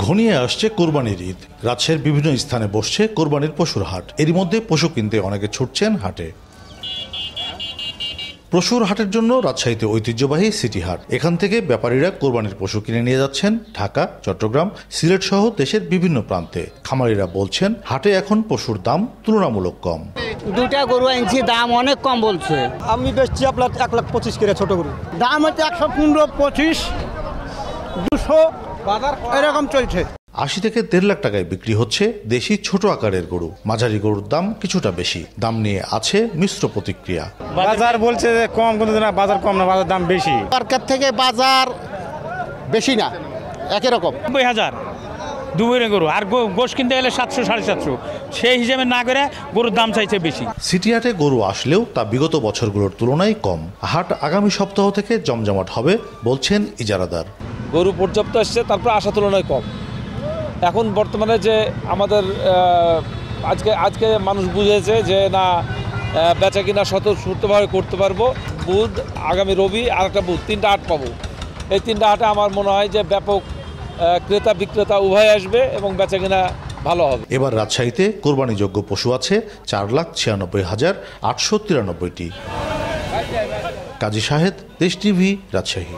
ঘনিয়ে আসছে কোরবানির ঈদ। রাজশাহীর বিভিন্ন স্থানে বসছে কোরবানির পশুর হাট। এরই মধ্যে পশু কিনতে অনেকে ছুটছেন হাটে। পশুর হাটের জন্য রাজশাহীতে ঐতিহ্যবাহী সিটি হাট। এখান থেকে ব্যাপারীরা কোরবানির পশু কিনে নিয়ে যাচ্ছেন ঢাকা, চট্টগ্রাম, সিলেট সহ দেশের বিভিন্ন প্রান্তে। খামারিরা বলছেন হাটে এখন পশুর দাম তুলনামূলক কম। দুটা গরু আনছি, দাম অনেক কম বলছে। আমি বেচছি আপনার 1,25,000 করে ছোট গরু। দাম হচ্ছে 115, 25, 200 এরকম চলছে। 80 থেকে 1.5 লাখ টাকায় বিক্রি হচ্ছে দেশি ছোট আকারের গরু। মাঝারি গরুর দাম কিছুটা বেশি। দাম নিয়ে আছে মিশ্র প্রতিক্রিয়া। বাজার বলছে যে কম, কিন্তু না, বাজার কম না, বাজার দাম বেশি। সরকার থেকে বাজার বেশি না, একই রকম। 90,000 দুপুরে গরু, আর গোশ কিনতে গেলে 700, 750। সেই হিসেবে না করে গরুর দাম চাইছে বেশি। সিটি হাটে গরু আসলেও তা বিগত বছরগুলোর তুলনায় কম। হাট আগামী সপ্তাহ থেকে জমজমাট হবে বলছেন ইজারাদার। গরু পর্যাপ্ত আসছে, তারপর আশা তুলনায় কম। এখন বর্তমানে যে আমাদের আজকে মানুষ বুঝেছে যে না, বেচা কিনা স্বতঃস্ফূর্তভাবে করতে পারবো। বুধ, আগামী রবি আর একটা বুধ, 3টা হাট পাবো। এই 3টা হাটে আমার মনে হয় যে ব্যাপক ক্রেতা বিক্রেতা উভয় আসবে এবং বেচা কিনা ভালো হবে। এবার রাজশাহীতে কোরবানিযোগ্য পশু আছে 4,96,893টি। কাজী শাহেদ, দেশ টিভি, রাজশাহী।